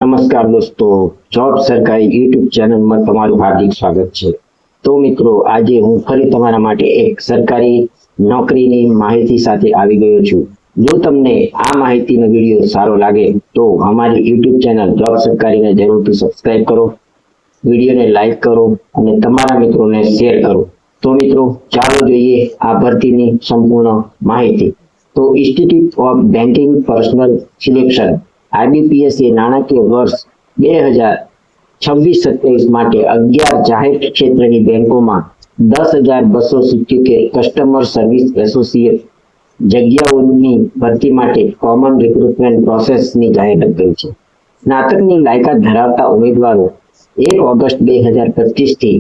નમસ્કાર દોસ્તો, જોબ સરકારી યુટ્યુબ ચેનલમાં તમારું હાર્દિક સ્વાગત છે। તો મિત્રો, આજે હું ફરી તમારા માટે એક સરકારી નોકરીની માહિતી સાથે આવી ગયો છું। જો તમને આ માહિતીનો વિડીયો સારો લાગે તો અમારી યુટ્યુબ ચેનલ જોબ સરકારીને જરૂરથી સબસ્ક્રાઇબ કરો, વિડીયોને લાઈક કરો અને તમારા મિત્રોને શેર કરો। તો મિત્રો, ચાલો જોઈએ આ ભરતીની સંપૂર્ણ માહિતી। તો institute of banking personal selection IBPS એ નાણાકીય વર્ષ 2026-27 માટે 11 જાહેર ક્ષેત્રની બેંકોમાં 10,277 કસ્ટમર સર્વિસ એસોસિએટ જગ્યાઓની ભરતી માટે કોમન રિક્રુટમેન્ટ પ્રોસેસની જાહેરાત કરી છે। સ્નાતકની લાયકાત ધરાવતા ઉમેદવારો 1 ઓગસ્ટ 2025 થી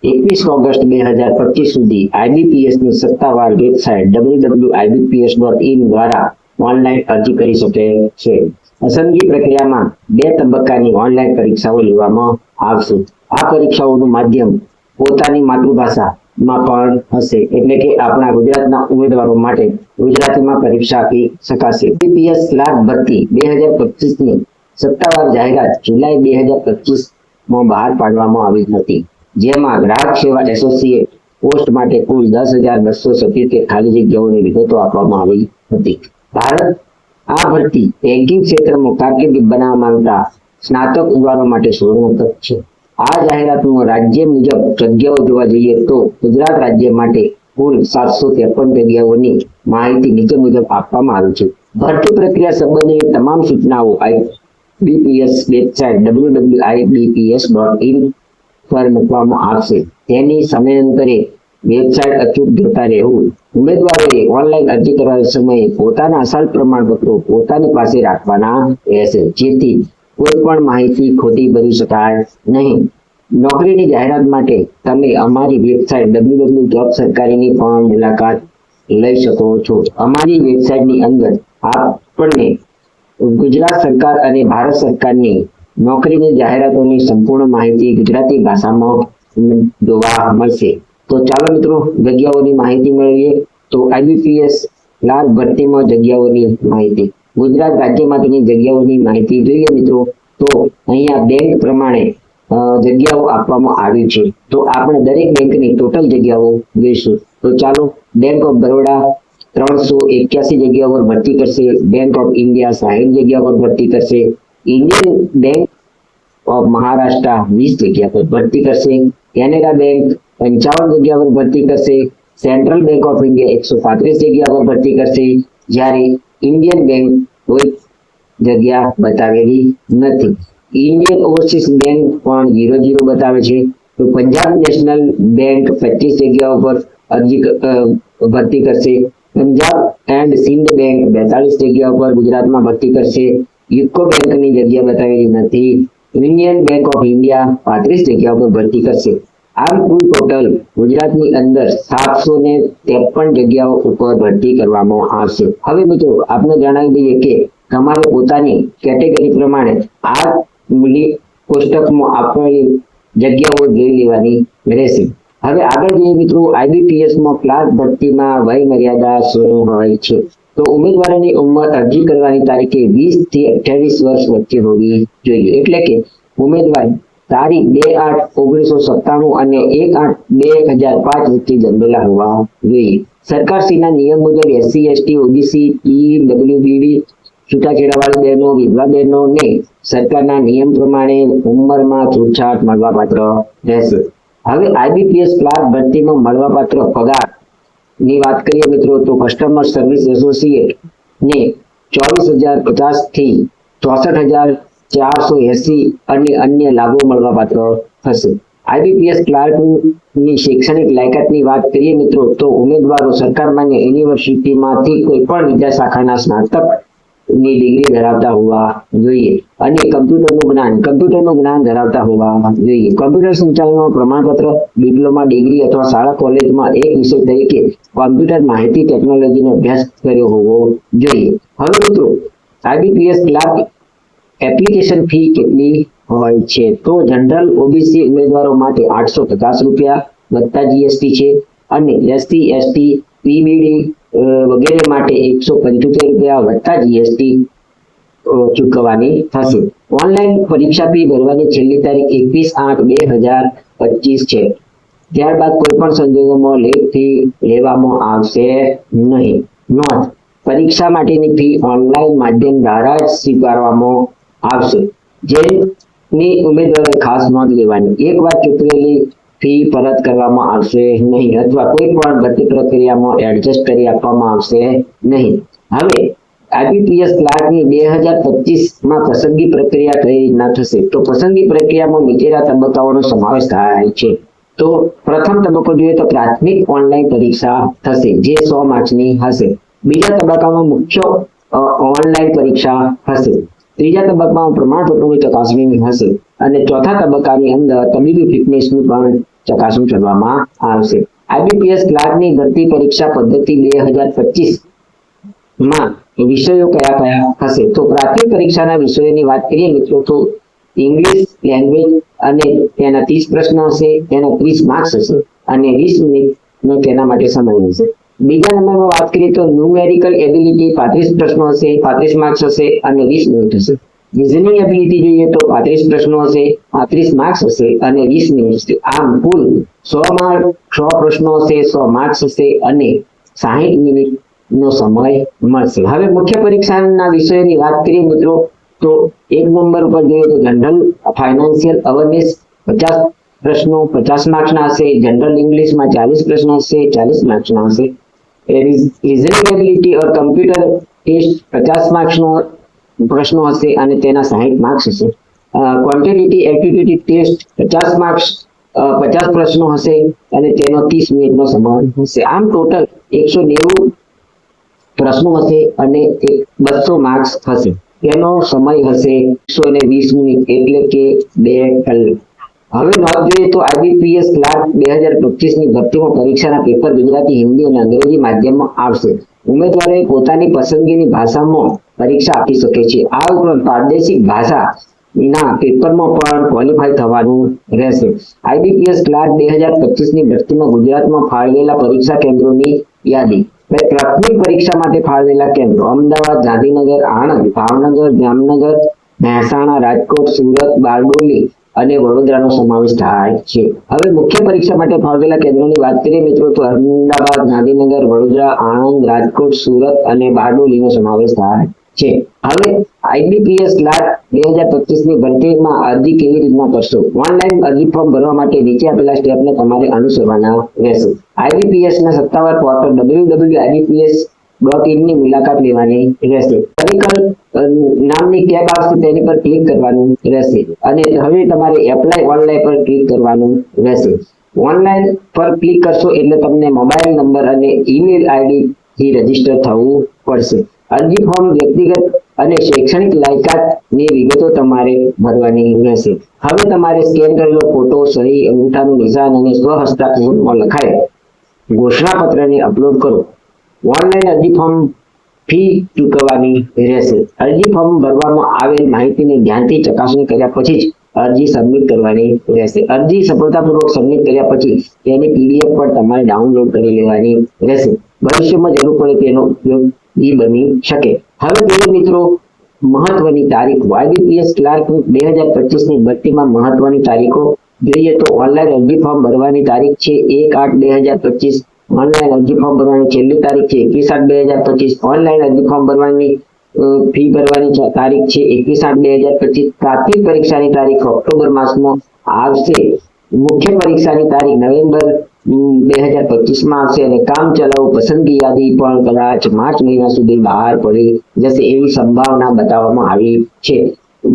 21 ઓગસ્ટ 2025 સુધી IBPSની સત્તાવાર વેબસાઇટ www.ibps.in દ્વારા ઓનલાઈન અરજી કરી શકે છે। પસંદગી પ્રક્રિયામાં 2 તબક્કાની ઓનલાઈન પરીક્ષાઓ લેવામાં આવશે। આ પરીક્ષાઓનું માધ્યમ પોતાની માતૃભાષામાં પણ હશે, એટલે કે આપણા ગુજરાતના ઉમેદવારો માટે ગુજરાતીમાં પરીક્ષા આપી શકાશે। IBPS ક્લાર્ક ભરતી 2025ની સત્તાવાર જાહેરાત જુલાઈ 2025માં બહાર પાડવામાં આવી હતી, જેમાં ગ્રાહક સેવા એસોસિએટ પોસ્ટ માટે કુલ 10,277 ખાલી જગ્યાઓની વિગતો આપવામાં આવી હતી। ભારત આ ભરતી બેન્કિંગ ક્ષેત્રમાં કારકિર્દી બનાવવા માંગતા સ્નાતક યુવાનો માટે સુવર્ણ તક છે। આ જાહેરાતનું રાજ્ય મુજબ જગ્યાઓ જોવા જઈએ તો ગુજરાત રાજ્ય માટે કુલ 753 જગ્યાઓની માહિતી નીચે મુજબ આપવામાં આવી છે। ભરતી પ્રક્રિયા સંબંધિત તમામ સૂચનાઓ IBPS વેબસાઇટ www.ibps.in પર મૂકવામાં આવશે। તેની સમયાંતરે વેબસાઇટ અચૂક જોતા રહેવું। ઉમેદવારોએ ઓનલાઈન અરજી કરવા સમયે પોતાના અસલ પ્રમાણપત્રો પોતાની પાસે રાખવાના રહેશે, જેથી કોઈ પણ માહિતી ખોટી ભરી શકાય નહીં। નોકરીની જાહેરાત માટે તમે અમારી વેબસાઇટ www.jobsarkari.ની પણ મુલાકાત લઈ શકો છો। અમારી વેબસાઇટની અંદર આપણને ગુજરાત સરકાર અને ભારત સરકારની નોકરીની જાહેરાતોની સંપૂર્ણ માહિતી ગુજરાતી ભાષામાં જોવા મળશે। તો ચાલો મિત્રો, જગ્યાઓની માહિતી મેળવીએ। તો IBPS ક્લાર્ક ભરતીમાં જગ્યાઓની માહિતી, ગુજરાત રાજ્ય માટેની જગ્યાઓની માહિતી જોઈએ મિત્રો, તો અહીંયા બેંક પ્રમાણે જગ્યાઓ આપવામાં આવી છે। તો આપણે દરેક બેંકની ટોટલ જગ્યાઓ જોઈશું। તો ચાલો, બેંક ઓફ બરોડા 381 જગ્યાઓ પર ભરતી કરશે, બેંક ઓફ ઇન્ડિયા 60 જગ્યા પર ભરતી કરશે, ઇન્ડિયન બેંક ઓફ મહારાષ્ટ્ર 20 જગ્યા પર ભરતી કરશે, કેનેરા બેંક 55 જગ્યા પર ભરતી કરશે, સેન્ટ્રલ બેંક ઓફ ઇન્ડિયા 135 જગ્યા પર ભરતી કરશે, જ્યારે ઇન્ડિયન બેંક કોઈ જગ્યા બતાવેલી નથી। ઇન્ડિયન ઓવરસીઝ બેંક પણ 00 બતાવે છે। તો પંજાબ નેશનલ બેંક 25 જગ્યાઓ પર ભરતી કરશે, પંજાબ એન્ડ સિંધ બેંક 42 જગ્યાઓ પર ગુજરાતમાં ભરતી કરશે, યુકો બેંકની જગ્યા બતાવેલી નથી, યુનિયન બેંક ઓફ ઇન્ડિયા 35 જગ્યાઓ પર ભરતી કરશે। આમ કુલ ટોટલ ગુજરાતની અંદર 753 જગ્યાઓ ઉપર ભરતી કરવામાં આવશે। હવે મિત્રો, આપણે જણાવી દઈએ કે તમારે પોતાની કેટેગરી પ્રમાણે આ કોષ્ટકમાં આપેલી જગ્યાઓ જોઈ લેવાની રહેશે। હવે આગળ જોઈએ મિત્રો, IBPSમાં ક્લાર્ક ભરતીમાં વય મર્યાદા શું હોય છે? તો ઉમેદવારોની ઉંમર અરજી કરવાની તારીખે 20 થી 28 વર્ષ વચ્ચે હોવી જોઈએ, એટલે કે ઉમેદવાર તારીખ 2/8/1997 અને 1/8/2005 વચ્ચે જન્મેલા હોવા જોઈએ। સરકારશ્રીના નિયમ મુજબ SC ST OBC PWBD છૂટાછેડાવાળી બહેનો, વિધવા બહેનોને સરકારના નિયમ પ્રમાણે ઉંમરમાં છૂટછાટ મળવાપાત્ર રહેશે। હવે IBPS ક્લાર્ક ભરતીમાં મળવાપાત્ર પગારની વાત કરીએ મિત્રો, તો કસ્ટમર સર્વિસ એસોસિએટ ને 24,050 થી 64,480 અને અન્ય લાભો મળવાપાત્ર થશે। IBPS ક્લાર્કની શૈક્ષણિક લાયકાતની વાત કરીએ મિત્રો, તો ઉમેદવારો સરકાર માન્ય યુનિવર્સિટીમાંથી કોઈ પણ વિદ્યાશાખાના સ્નાતકની ડિગ્રી ધરાવતા હોવા જોઈએ અને કમ્પ્યુટરનું જ્ઞાન ધરાવતા હોવા જોઈએ। કમ્પ્યુટર સંચાલનનું પ્રમાણપત્ર, ડિપ્લોમા, ડિગ્રી અથવા શાળા કોલેજમાં એક વિષય તરીકે કમ્પ્યુટર માહિતી ટેકનોલોજીનો અભ્યાસ કર્યો હોવો જોઈએ। હવે મિત્રો, IBPS ક્લાર્ક એપ્લિકેશન ફી કેટલી હોય છે? તો જનરલ OBC ઉમેદવારો માટે 850 રૂપિયા વત્તા GST છે અને SC ST PBD વગેરે માટે 175 રૂપિયા વત્તા GST ચૂકવવાની થશે। ઓનલાઈન પરીક્ષા ફી ભરવાની છેલ્લી તારીખ 21/8/2025 છે. ત્યારબાદ કોઈ પણ સંજોગોમાં લેટ ફી લેવામાં આવશે નહીં. નોંધ: પરીક્ષા માટેની ફી ઓનલાઈન માધ્યમ દ્વારા જ સ્વીકારવામાં આવશે, જેની ઉમેદવારોએ ખાસ નોંધ લેવાની. એકવાર ચૂકવેલી ફી પરત કરવામાં આવશે નહીં અથવા કોઈ પણ ભરતી પ્રક્રિયામાં એડજસ્ટ કરી આપવામાં આવશે નહીં. હવે આઈબીપીએસ ક્લાર્કની 2025 માં પસંદગી પ્રક્રિયા કઈ રીતના થશે? તો પસંદગી પ્રક્રિયામાં નીચેના તબક્કાઓનો સમાવેશ થાય છે. તો પ્રથમ તબક્કો જોઈએ તો પ્રાથમિક ઓનલાઈન પરીક્ષા થશે, જે 100 માર્ક્સની હશે. બીજા તબક્કામાં મુખ્ય ઓનલાઈન પરીક્ષા હશે. ત્રીજા તબક્કામાં પ્રમાણપત્રોની ચકાસણી હશે અને ચોથા તબક્કાની અંદર તબીબી ફિટનેસની પણ ચકાસણી કરવામાં આવશે. આઈબીપીએસ ક્લાર્કની ભરતી પરીક્ષા પદ્ધતિ 2025 માં વિષયો કયા કયા હશે? તો પ્રાથમિક પરીક્ષાના વિષયોની વાત કરીએ મિત્રો તો ઇંગ્લિશ લેંગ્વેજ અને તેના 30 પ્રશ્નો હશે, તેના 30 માર્ક્સ હશે અને 20 મિનિટનો તેના માટે સમય હશે. બીજા નંબરમાં વાત કરીએ તો ન્યુમેરિકલ એબિલિટી 35 પ્રશ્નો હશે, 35 માર્ક્સ હશે અને 20 મિનિટ હશે. રિઝનિંગ એબિલિટી જોઈએ તો 35 પ્રશ્નો હશે, 35 માર્ક્સ હશે અને 20 મિનિટ હશે. આમ કુલ 100 પ્રશ્નો હશે, 100 માર્ક્સ હશે અને 60 મિનિટનો સમય મળશે. હવે મુખ્ય પરીક્ષાના વિષયોની વાત કરીએ મિત્રો તો 1 નંબર ઉપર જોઈએ તો જનરલ ફાઇનાન્શિયલ અવેરનેસ 50 પ્રશ્નો 50 માર્ક્સના હશે. જનરલ ઇંગ્લિશમાં 40 પ્રશ્નો હશે, 40 માર્ક્સના હશે. રિઝનિંગ એબિલિટી ઓર કમ્પ્યુટર ટેસ્ટ 50 માર્ક્સનો પ્રશ્નો હશે અને તેના 60 માર્ક્સ હશે. ક્વોન્ટિટેટિવ એપ્ટિટ્યુડ ટેસ્ટ 50 માર્ક્સ 50 પ્રશ્નો હશે અને તેનો 30 મિનિટનો સમય હશે. આમ ટોટલ 190 પ્રશ્નો હશે અને 200 માર્ક્સ હશે. તેનો સમય હશે 120 મિનિટ એટલે કે 2 કલાક. હવે નોંધ જોઈએ તો આઈબીપીએસ ક્લાર્ક 2025 ની ભરતીમાં પરીક્ષાના પેપર ગુજરાતી, હિન્દી અને અંગ્રેજી માધ્યમમાં આવશે. ઉમેદવારોએ પોતાની પસંદગીની ભાષામાં પરીક્ષા આપી શકે છે. આ ઉપરાંત પ્રાદેશિક ભાષાના પેપરમાં પણ ક્વોલિફાય થવાનું રહેશે. આઈબીપીએસ ક્લાર્ક 2025 ની ભરતીમાં ગુજરાતમાં ફાળવેલા પરીક્ષા કેન્દ્રોની યાદી. પ્રાથમિક પરીક્ષા માટે ફાળવેલા કેન્દ્રો: અમદાવાદ, ગાંધીનગર, આણંદ, ભાવનગર, જામનગર, મહેસાણા, રાજકોટ, સુરત, બારડોલી અને વડોદરાનો સમાવેશ થાય છે. હવે મુખ્ય પરીક્ષા માટે ફાળવેલા કેન્દ્રોની વાત કરીએ મિત્રો તો અમદાવાદ, ગાંધીનગર, વડોદરા, આણંદ, રાજકોટ, સુરત અને બારડોલીનો સમાવેશ થાય છે. હવે આઈબીપીએસ ક્લાર્ક 2025 ની ભરતીમાં અરજી કેવી રીતના કરશો? ઓનલાઈન અરજી ફોર્મ ભરવા માટે નીચે આપેલા સ્ટેપને તમારે અનુસરવાના રહેશે. આઈબીપીએસ ના સત્તાવાર પોર્ટલ www.ibps.in ની મુલાકાત લેવાની રહેશે. મેડિકલ નામની ટેબ આવશે, તેની પર ક્લિક કરવાનું રહેશે અને હવે તમારે એપ્લાય ઓનલાઈન પર ક્લિક કરવાનું રહેશે. ઓનલાઈન પર ક્લિક કરશો એટલે તમને મોબાઈલ નંબર અને ઈમેલ આઈડી થી રજીસ્ટર થવું પડશે. અરજી ફોર્મ વ્યક્તિગત અને શૈક્ષણિક લાયકાતની વિગતો તમારે ભરવાની રહેશે. હવે તમારે સ્કેન કરેલો ફોટો, સહી, અંગૂઠાનું નિશાન અને સ્વહસ્તાક્ષરમાં લખાયેલ ઘોષણાપત્રને અપલોડ કરો. ઓનલાઈન અરજી ફોર્મ ફી ચૂકવવાની રહેશે. અરજી ફોર્મ ભરવામાં આવેલ માહિતીની ધ્યાનથી ચકાસણી કર્યા પછી જ અરજી સબમિટ કરવાની રહેશે. અરજી સફળતાપૂર્વક સબમિટ કર્યા પછી તેની પીડીએફ પણ તમારે ડાઉનલોડ કરી લેવાની રહેશે. ભવિષ્યમાં જરૂર પડે તેનો ઉપયોગી બની શકે. હવે જોઈએ મિત્રો મહત્વની તારીખો. આઈબીપીએસ ક્લાર્ક 2025 ની ભરતીમાં મહત્વની તારીખો જોઈએ તો ઓનલાઈન અરજી ફોર્મ ભરવાની તારીખ છે 1/8/2025. ઓનલાઈન અરજી ફોર્મ ભરવાની છેલ્લી તારીખ છે 21/8/2025. ઓનલાઈન અરજી ફોર્મ ભરવાની ફી ભરવાની તારીખ છે 21/8/2025. પ્રાથમિક પરીક્ષાની તારીખ ઓક્ટોબર માસમાં આવશે. મુખ્ય પરીક્ષાની તારીખ નવેમ્બર 2025 માં આવશે અને કામચલાઉ પસંદગી યાદી પણ કદાચ માર્ચ મહિના સુધી બહાર પડી જશે એવી સંભાવના બતાવવામાં આવી છે.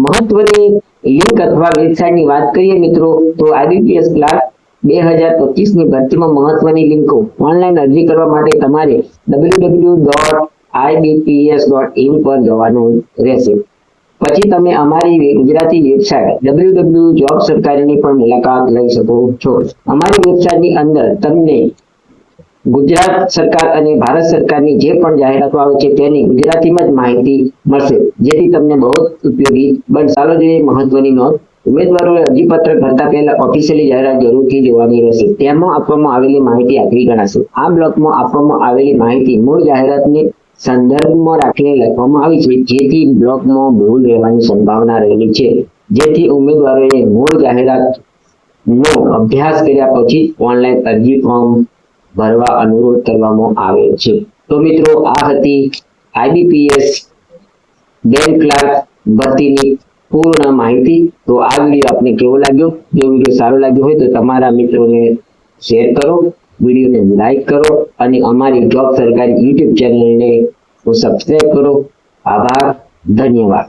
મહત્વની લિંક અથવા વેબસાઇટની વાત કરીએ મિત્રો તો આઈબીપીએસ ક્લાર્ક 2025 ની ભરતીમાં મહત્વની લિંકો. ઓનલાઈન અરજી કરવા માટે તમારે www.ibps.in પર જવાનું રહેશે. પછી તમે અમારી ગુજરાતી વેબસાઇટ www.jobsarkari.ની પણ મુલાકાત લઈ શકો છો. અમારી વેબસાઇટની અંદર તમને ગુજરાત સરકાર અને ભારત સરકારની જે પણ જાહેરાતો આવે છે તેની ગુજરાતીમાં જ માહિતી મળશે, જેથી તમને બહુ ઉપયોગી બનશે. ચાલો જોઈએ મહત્વની નોંધ. ઉમેદવારોએ અરજીપત્ર ભરતા પહેલા ઓફિશિયલી જાહેરાત જરૂરથી જોવાની રહેશે. તેમાં આપવામાં આવેલી માહિતી આખરી ગણાશે. આ બ્લોકમાં આપવામાં આવેલી માહિતી મૂળ જાહેરાતની સંદર્ભમાં રાખીને લખવામાં આવી છે, જેથી બ્લોકમાં ભૂલ રહેવાની સંભાવના રહેલી છે, જેથી ઉમેદવારોએ મૂળ જાહેરાતનો અભ્યાસ કર્યા પછી ઓનલાઈન અરજી ફોર્મ ભરવા અનુરોધ કરવામાં આવે છે. તો મિત્રો, આ હતી IBPS બેંક ક્લાર્ક ભરતીની પૂર્ણ માહિતી. તો આ વિડીયો આપને કેવો લાગ્યો? જો વિડીયો સારો લાગ્યો હોય તો તમારા મિત્રોને શેર કરો, વિડીયોને લાઈક કરો અને અમારી જોબ સરકારી YouTube ચેનલને સબસ્ક્રાઇબ કરો. આભાર, ધન્યવાદ.